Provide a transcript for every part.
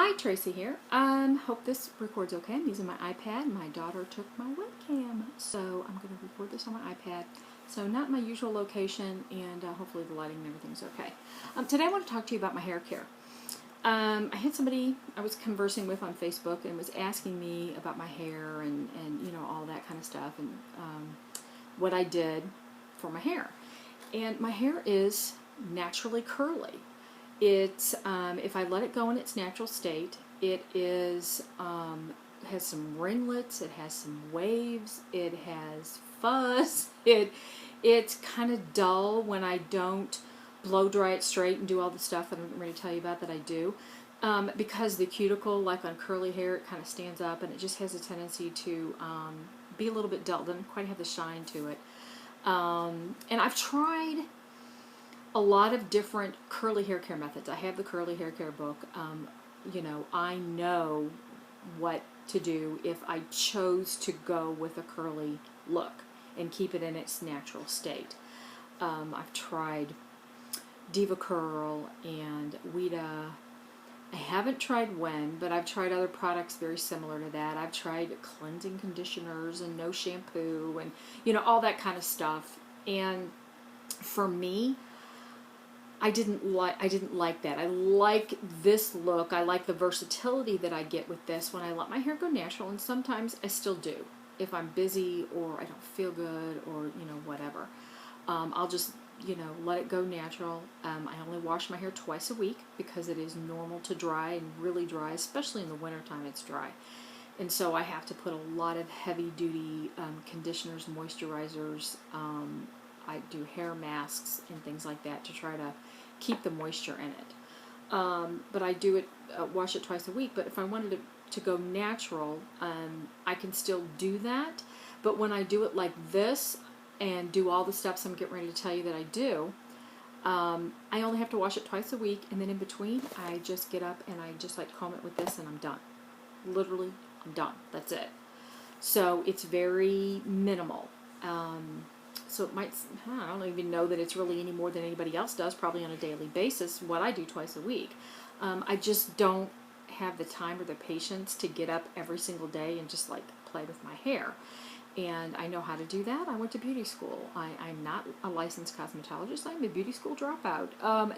Hi, Tracy here. Hope this records okay. I'm using my iPad. My daughter took my webcam, so I'm going to record this on my iPad. So not my usual location, and hopefully the lighting and everything's okay. Today I want to talk to you about my hair care. I had somebody I was conversing with on Facebook and was asking me about my hair and you know, all that kind of stuff and what I did for my hair. And my hair is naturally curly. It's if I let it go in its natural state, it is has some ringlets, it has some waves, it has fuzz. It's kind of dull when I don't blow dry it straight and do all the stuff that I'm going to tell you about that I do. Because the cuticle, like on curly hair, it kind of stands up and it just has a tendency to be a little bit dull. It doesn't quite have the shine to it. And I've tried a lot of different curly hair care methods. I have the curly hair care book. You know, I know what to do if I chose to go with a curly look and keep it in its natural state. I've tried Diva Curl and Weta. I haven't tried Wen, but I've tried other products very similar to that. I've tried cleansing conditioners and no shampoo and, you know, all that kind of stuff. And for me, I didn't like that. I like this look. I like the versatility that I get with this when I let my hair go natural, and sometimes I still do. If I'm busy or I don't feel good or, you know, whatever. I'll just, you know, let it go natural. I only wash my hair twice a week because it is normal to dry and really dry, especially in the wintertime it's dry. And so I have to put a lot of heavy-duty conditioners, moisturizers. I do hair masks and things like that to try to keep the moisture in it. But I do it, wash it twice a week. But if I wanted to go natural, I can still do that. But when I do it like this and do all the steps I'm getting ready to tell you that I do, I only have to wash it twice a week. And then in between, I just get up and I just like comb it with this and I'm done. Literally, I'm done. That's it. So it's very minimal. So it might, I don't even know that it's really any more than anybody else does, probably on a daily basis, what I do twice a week. I just don't have the time or the patience to get up every single day and just like play with my hair. And I know how to do that. I went to beauty school. I'm not a licensed cosmetologist. I'm a beauty school dropout.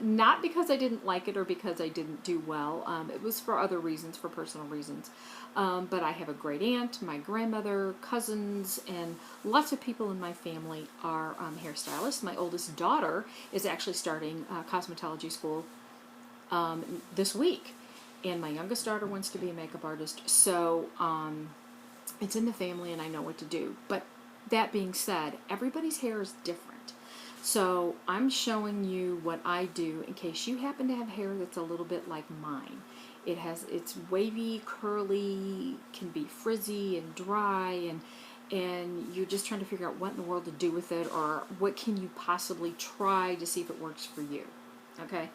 Not because I didn't like it or because I didn't do well. It was for other reasons, for personal reasons. But I have a great aunt, my grandmother, cousins, and lots of people in my family are hairstylists. My oldest daughter is actually starting cosmetology school this week. And my youngest daughter wants to be a makeup artist. So it's in the family and I know what to do. But that being said, everybody's hair is different. So I'm showing you what I do in case you happen to have hair that's a little bit like mine. It's wavy, curly, can be frizzy and dry, and you're just trying to figure out what in the world to do with it or what can you possibly try to see if it works for you. Okay?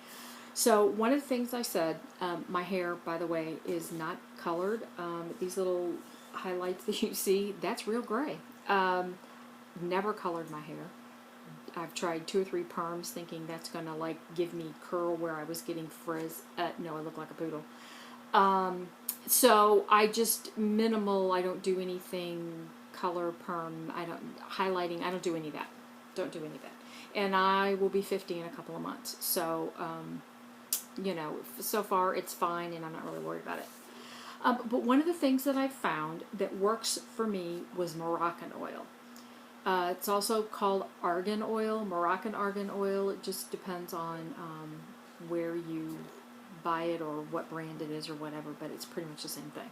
So one of the things I said, my hair, by the way, is not colored. These little highlights that you see, that's real gray. Never colored my hair. I've tried 2 or 3 perms thinking that's going to like give me curl where I was getting frizz. No, I look like a poodle. So I just minimal, I don't do anything color, perm, I don't highlighting, I don't do any of that. Don't do any of that. And I will be 50 in a couple of months. So, you know, so far it's fine and I'm not really worried about it. But one of the things that I found that works for me was Moroccan oil. It's also called Argan oil, Moroccan Argan oil. It just depends on where you buy it or what brand it is or whatever, but it's pretty much the same thing.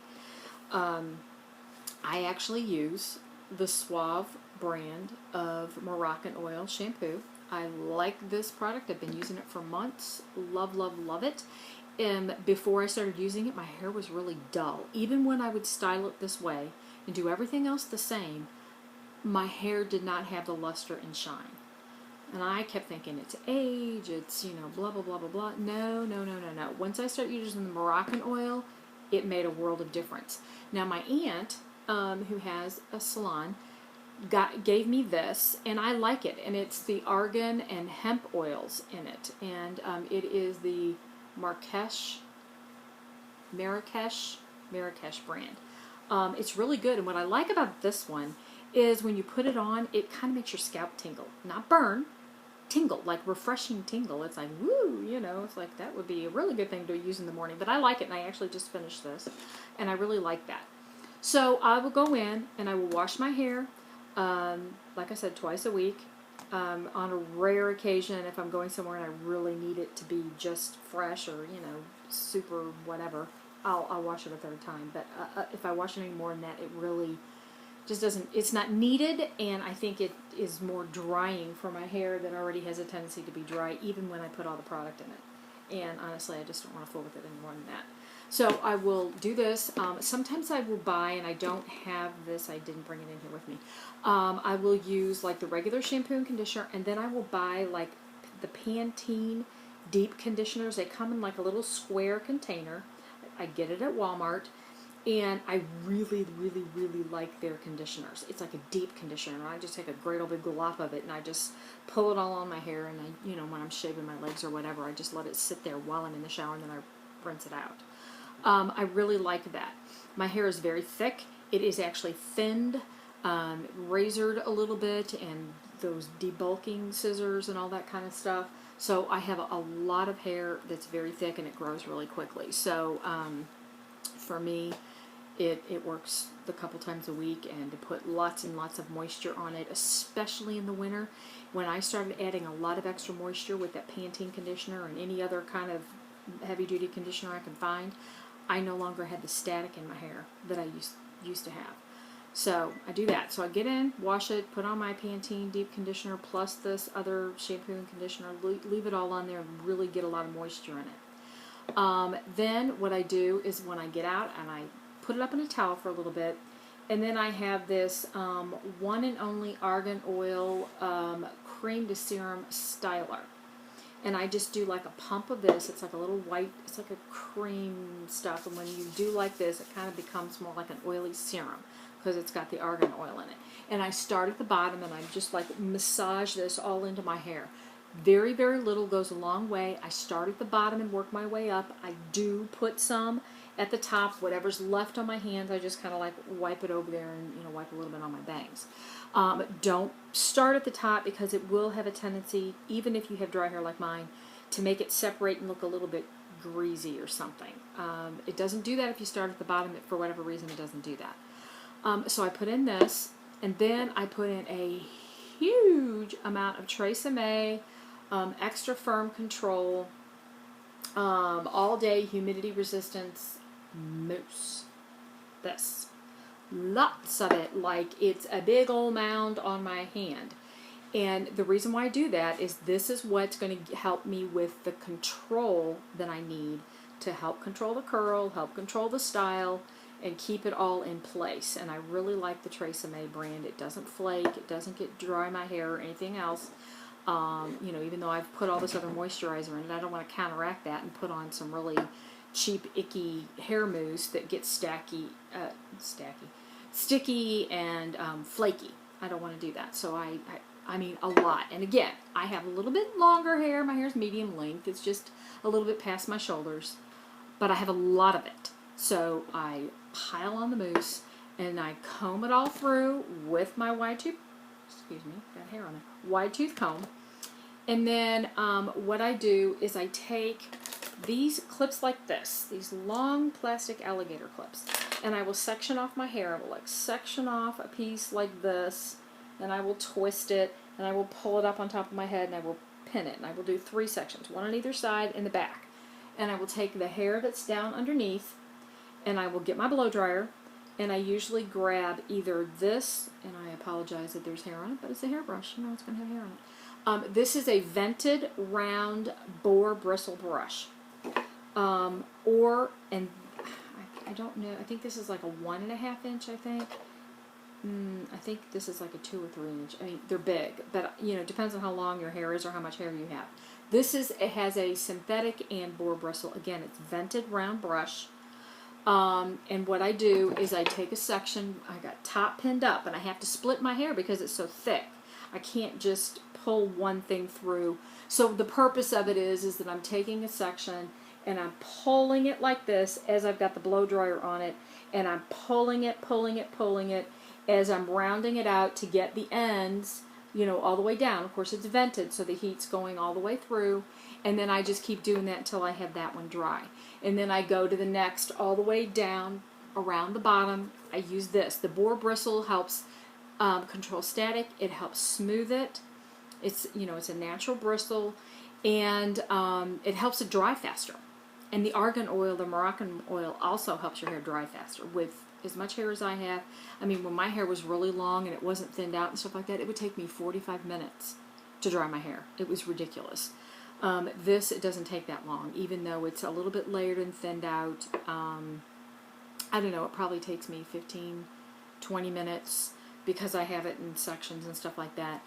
I actually use the Suave brand of Moroccan oil shampoo. I like this product. I've been using it for months. Love, love, love it. Before I started using it, my hair was really dull. Even when I would style it this way and do everything else the same, my hair did not have the luster and shine. And I kept thinking, it's age, it's, you know, blah, blah, blah, blah, blah. No, no, no, no, no. Once I started using the Moroccan oil, it made a world of difference. Now, my aunt, who has a salon, gave me this, and I like it. And it's the Argan and Hemp oils in it. And it is the Marrakesh Marrakesh brand. It's really good, and what I like about this one is when you put it on, it kind of makes your scalp tingle. Not burn, tingle, like refreshing tingle. It's like, woo, you know, it's like that would be a really good thing to use in the morning. But I like it, and I actually just finished this, and I really like that. So I will go in, and I will wash my hair, like I said, twice a week. On a rare occasion, if I'm going somewhere and I really need it to be just fresh or, you know, super whatever, I'll wash it a third time. But if I wash it any more than that, it really just doesn't, it's not needed, and I think it is more drying for my hair that already has a tendency to be dry, even when I put all the product in it. And honestly, I just don't want to fool with it any more than that. So I will do this. Sometimes I will buy, and I don't have this, I didn't bring it in here with me. I will use like the regular shampoo and conditioner, and then I will buy like the Pantene deep conditioners. They come in like a little square container. I get it at Walmart, and I really, really, really like their conditioners. It's like a deep conditioner, and I just take a great old big glop of it, and I just pull it all on my hair, and I, you know, when I'm shaving my legs or whatever, I just let it sit there while I'm in the shower, and then I rinse it out. I really like that. My hair is very thick. It is actually thinned, razored a little bit, and those debulking scissors and all that kind of stuff. So I have a lot of hair that's very thick, and it grows really quickly. So for me, it works a couple times a week, and to put lots and lots of moisture on it, especially in the winter. When I started adding a lot of extra moisture with that Pantene conditioner and any other kind of heavy-duty conditioner I could find, I no longer had the static in my hair that I used to have. So I do that. So I get in, wash it, put on my Pantene deep conditioner plus this other shampoo and conditioner, leave it all on there, and really get a lot of moisture in it. Then what I do is when I get out, and I put it up in a towel for a little bit, and then I have this one and only Argan oil Cream-To-Serum styler. And I just do like a pump of this. It's like a little white, it's like a cream stuff. And when you do like this, it kind of becomes more like an oily serum because it's got the argan oil in it. And I start at the bottom, and I just like massage this all into my hair. Very, very little goes a long way. I start at the bottom and work my way up. I do put some at the top. Whatever's left on my hands, I just kind of like wipe it over there and, you know, wipe a little bit on my bangs. Don't start at the top, because it will have a tendency, even if you have dry hair like mine, to make it separate and look a little bit greasy or something. It doesn't do that if you start at the bottom. For whatever reason, it doesn't do that. So I put in this, and then I put in a huge amount of TRESemme extra firm control all day humidity resistance mousse. This. Lots of it, like it's a big old mound on my hand. And the reason why I do that is this is what's going to help me with the control that I need to help control the curl, help control the style, and keep it all in place. And I really like the TRESemme brand. It doesn't flake, it doesn't get dry my hair or anything else. You know, even though I've put all this other moisturizer in it, I don't want to counteract that and put on some really cheap, icky hair mousse that gets sticky and flaky. I don't want to do that. So I mean a lot. And again, I have a little bit longer hair. My hair's medium length. It's just a little bit past my shoulders, but I have a lot of it. So I pile on the mousse, and I comb it all through with my wide tooth. Excuse me, got hair on it. Wide tooth comb. And then what I do is I take these clips like this, these long plastic alligator clips, and I will section off my hair. I will like section off a piece like this, and I will twist it, and I will pull it up on top of my head, and I will pin it, and I will do 3 sections, one on either side in the back. And I will take the hair that's down underneath, and I will get my blow dryer, and I usually grab either this, and I apologize that there's hair on it, but it's a hairbrush, you know it's going to have hair on it. This is a vented round boar bristle brush. I don't know, I think this is like a 1.5 inch, I think. I think this is like a 2 or 3 inch. I mean, they're big, but you know, it depends on how long your hair is or how much hair you have. It has a synthetic and boar bristle. Again, it's vented round brush. And what I do is I take a section, I got top pinned up, and I have to split my hair because it's so thick. I can't just pull one thing through. So the purpose of it is that I'm taking a section, and I'm pulling it like this as I've got the blow dryer on it, and I'm pulling it as I'm rounding it out to get the ends, you know, all the way down. Of course, it's vented, so the heat's going all the way through, and then I just keep doing that until I have that one dry. And then I go to the next all the way down around the bottom. I use this. The boar bristle helps control static. It helps smooth it. It's, you know, it's a natural bristle, and it helps it dry faster. And the Argan oil, the Moroccan oil, also helps your hair dry faster. With as much hair as I have, I mean, when my hair was really long and it wasn't thinned out and stuff like that, it would take me 45 minutes to dry my hair. It was ridiculous. This, it doesn't take that long, even though it's a little bit layered and thinned out. I don't know, it probably takes me 15, 20 minutes because I have it in sections and stuff like that.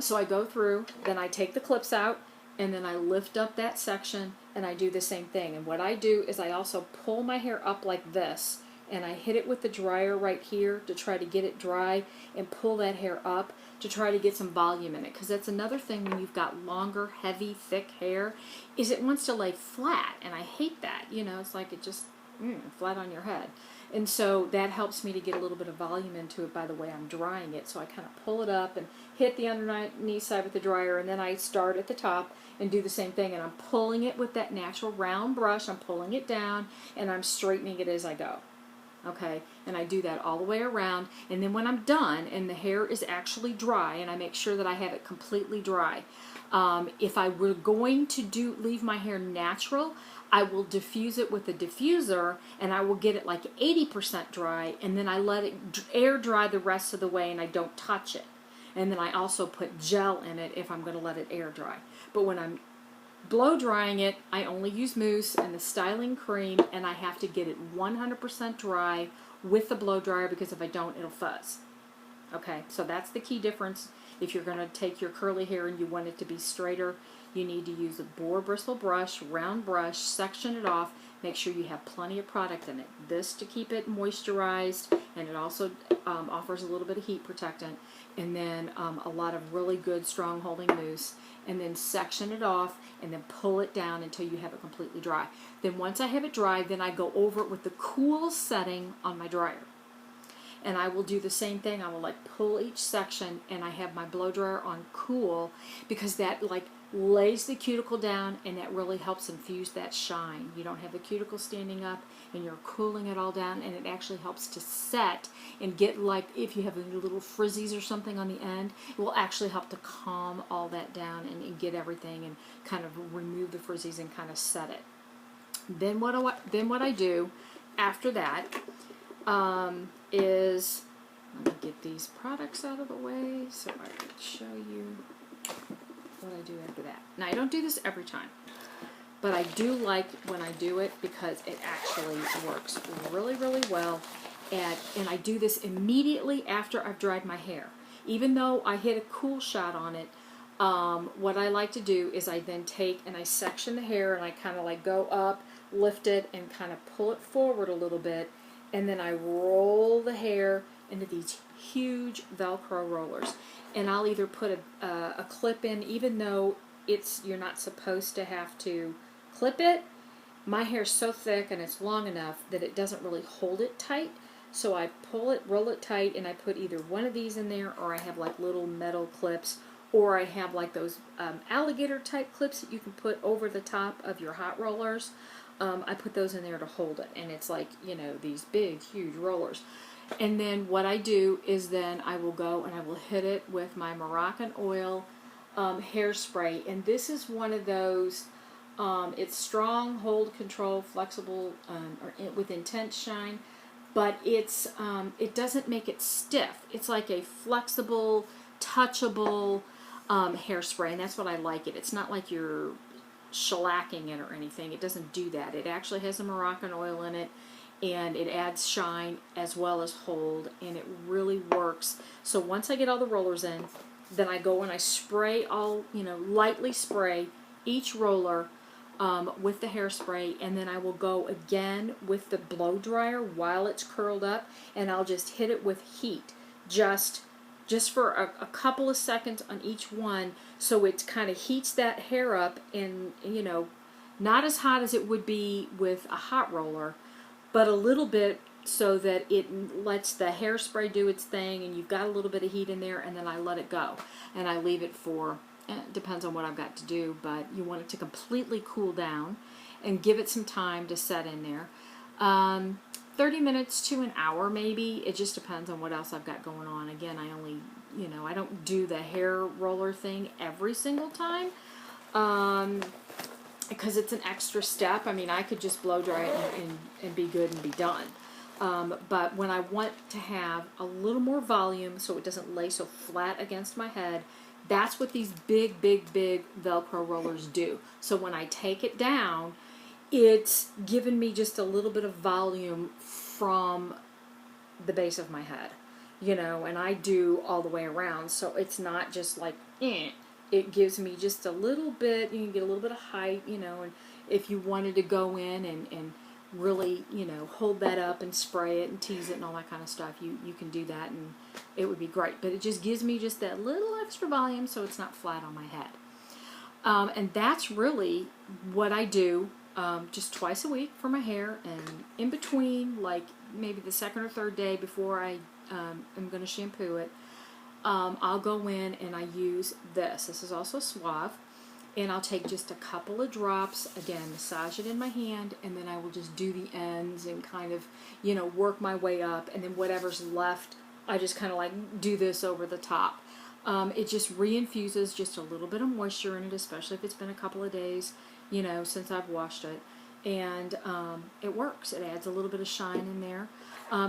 So I go through, then I take the clips out, and then I lift up that section, and I do the same thing. And what I do is I also pull my hair up like this, and I hit it with the dryer right here to try to get it dry, and pull that hair up to try to get some volume in it. Because that's another thing when you've got longer, heavy, thick hair, is it wants to lay flat, and I hate that. You know, it's like it just flat on your head. And so that helps me to get a little bit of volume into it by the way I'm drying it. So I kind of pull it up and hit the underneath side with the dryer, and then I start at the top and do the same thing. And I'm pulling it with that natural round brush. I'm pulling it down, and I'm straightening it as I go. Okay, and I do that all the way around. And then when I'm done and the hair is actually dry, and I make sure that I have it completely dry, if I were going to leave my hair natural, I will diffuse it with a diffuser, and I will get it like 80% dry, and then I let it air dry the rest of the way, and I don't touch it. And then I also put gel in it if I'm going to let it air dry. But when I'm blow drying it, I only use mousse and the styling cream, and I have to get it 100% dry with the blow dryer, because if I don't, it'll fuzz. Okay, so that's the key difference. If you're going to take your curly hair and you want it to be straighter, you need to use a boar bristle brush, round brush, section it off, make sure you have plenty of product in it. This to keep it moisturized, and it also offers a little bit of heat protectant, and then a lot of really good strong holding mousse, and then section it off, and then pull it down until you have it completely dry. Then once I have it dry, then I go over it with the cool setting on my dryer. And I will do the same thing. I will like pull each section, and I have my blow dryer on cool, because that like lays the cuticle down, and that really helps infuse that shine. You don't have the cuticle standing up, and you're cooling it all down, and it actually helps to set and get, like, if you have any little frizzies or something on the end, it will actually help to calm all that down and get everything and kind of remove the frizzies and kind of set it. Then what I do after that is, let me get these products out of the way so I can show you what I do after that. Now, I don't do this every time, but I do like when I do it, because it actually works really, really well. And I do this immediately after I've dried my hair. Even though I hit a cool shot on it, what I like to do is I then take and I section the hair, and I kind of like go up, lift it, and kind of pull it forward a little bit, and then I roll the hair into these huge Velcro rollers. And I'll either put a clip in, even though you're not supposed to have to clip it. My hair's so thick and it's long enough that it doesn't really hold it tight. So I pull it, roll it tight, and I put either one of these in there, or I have like little metal clips, or I have like those alligator type clips that you can put over the top of your hot rollers. I put those in there to hold it, and it's like, you know, these big, huge rollers. And then what I do is then I will go and I will hit it with my Moroccan oil hairspray. And this is one of those, it's strong, hold, control, flexible, with intense shine, but it doesn't make it stiff. It's like a flexible, touchable hairspray, and that's what I like it. It's not like you're shellacking it or anything. It doesn't do that. It actually has a Moroccan oil in it, and it adds shine as well as hold, and it really works. So once I get all the rollers in, then I go and I spray lightly spray each roller with the hairspray, and then I will go again with the blow dryer while it's curled up, and I'll just hit it with heat, just for a couple of seconds on each one, so it kind of heats that hair up, and not as hot as it would be with a hot roller, but a little bit so that it lets the hairspray do its thing, and you've got a little bit of heat in there, and then I let it go. And I leave it for, it depends on what I've got to do, but you want it to completely cool down and give it some time to set in there. 30 minutes to an hour maybe. It just depends on what else I've got going on. Again, I only, I don't do the hair roller thing every single time. Because it's an extra step. I mean, I could just blow dry it and be good and be done. But when I want to have a little more volume so it doesn't lay so flat against my head, that's what these big, big, big Velcro rollers do. So when I take it down, it's given me just a little bit of volume from the base of my head, and I do all the way around, so it's not just like, It gives me just a little bit, you can get a little bit of height, and if you wanted to go in and really, hold that up and spray it and tease it and all that kind of stuff, you can do that, and it would be great. But it just gives me just that little extra volume so it's not flat on my head. And that's really what I do just twice a week for my hair, and in between, like maybe the second or third day before I am going to shampoo it, I'll go in and I use this. This is also Suave, and I'll take just a couple of drops, again, massage it in my hand, and then I will just do the ends and kind of, work my way up, and then whatever's left, I just kind of like do this over the top. It just reinfuses just a little bit of moisture in it, especially if it's been a couple of days, since I've washed it. And it works. It adds a little bit of shine in there.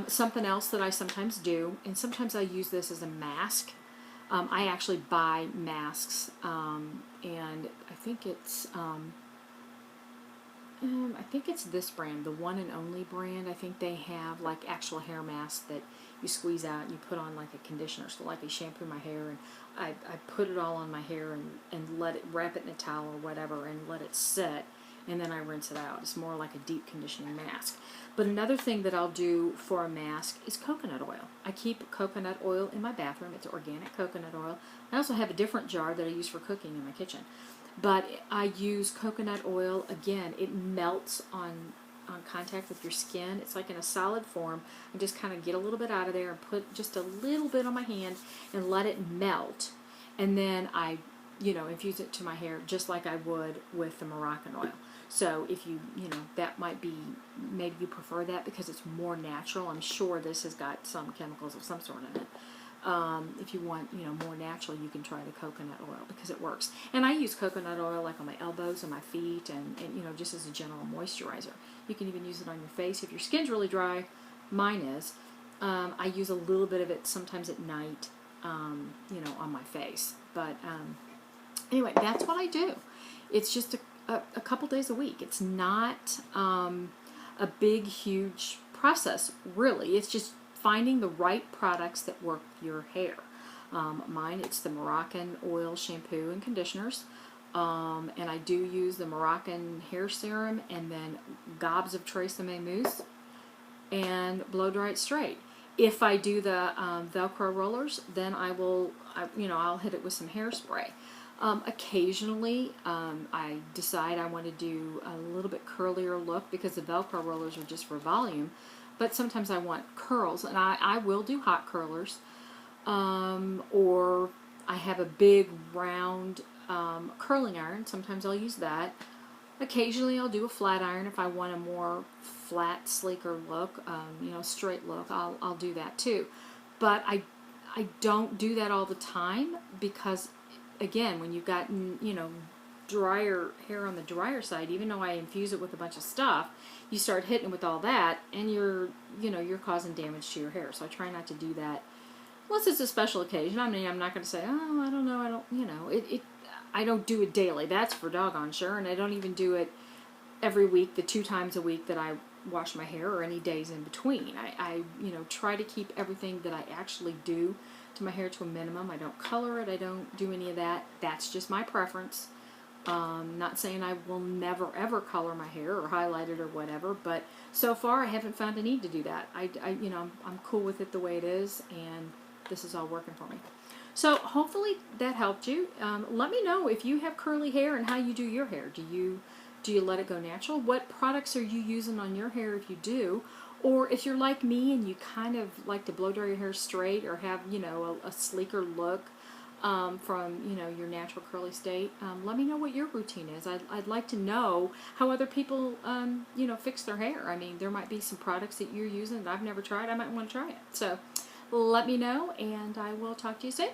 Something else that I sometimes do, and sometimes I use this as a mask. I actually buy masks, and I think it's this brand, the One and Only brand. I think they have like actual hair masks that you squeeze out and you put on like a conditioner. So like I shampoo my hair, and I put it all on my hair and let it, wrap it in a towel or whatever, and let it sit, and then I rinse it out. It's more like a deep conditioning mask. But another thing that I'll do for a mask is coconut oil. I keep coconut oil in my bathroom. It's organic coconut oil. I also have a different jar that I use for cooking in my kitchen. But I use coconut oil. Again, it melts on contact with your skin. It's like in a solid form. I just kind of get a little bit out of there and put just a little bit on my hand and let it melt. And then I, infuse it to my hair just like I would with the Moroccan oil. So if you, that might be, maybe you prefer that because it's more natural. I'm sure this has got some chemicals of some sort in it. If you want, more natural, you can try the coconut oil because it works. And I use coconut oil like on my elbows and my feet, and just as a general moisturizer. You can even use it on your face if your skin's really dry. Mine is. I use a little bit of it sometimes at night, on my face. But anyway, that's what I do. It's just a couple days a week. It's not a big, huge process, really. It's just finding the right products that work for your hair. Mine, it's the Moroccan oil shampoo and conditioners. And I do use the Moroccan hair serum and then gobs of TRESemme mousse and blow dry it straight. If I do the Velcro rollers, then I'll hit it with some hairspray. Occasionally, I decide I want to do a little bit curlier look because the Velcro rollers are just for volume, but sometimes I want curls, and I will do hot curlers, or I have a big round curling iron. Sometimes I'll use that. Occasionally I'll do a flat iron if I want a more flat, sleeker look, straight look. I'll do that too. But I don't do that all the time because, again, when you've got, drier hair on the drier side, even though I infuse it with a bunch of stuff, you start hitting it with all that, and you're causing damage to your hair. So I try not to do that unless it's a special occasion. I mean, I'm not going to say, oh, I don't know, I don't do it daily. That's for doggone sure, and I don't even do it every week, the 2 times a week that I wash my hair or any days in between. I try to keep everything that I actually do to my hair to a minimum. I don't color it. I don't do any of that. That's just my preference. Not saying I will never ever color my hair or highlight it or whatever, but so far I haven't found a need to do that. I'm cool with it the way it is, and this is all working for me. So hopefully that helped you. Let me know if you have curly hair and how you do your hair. Do you Do you let it go natural? What products are you using on your hair if you do? Or if you're like me and you kind of like to blow dry your hair straight or have, you know, a sleeker look from, you know, your natural curly state, let me know what your routine is. I'd like to know how other people, you know, fix their hair. I mean, there might be some products that you're using that I've never tried. I might want to try it. So let me know, and I will talk to you soon.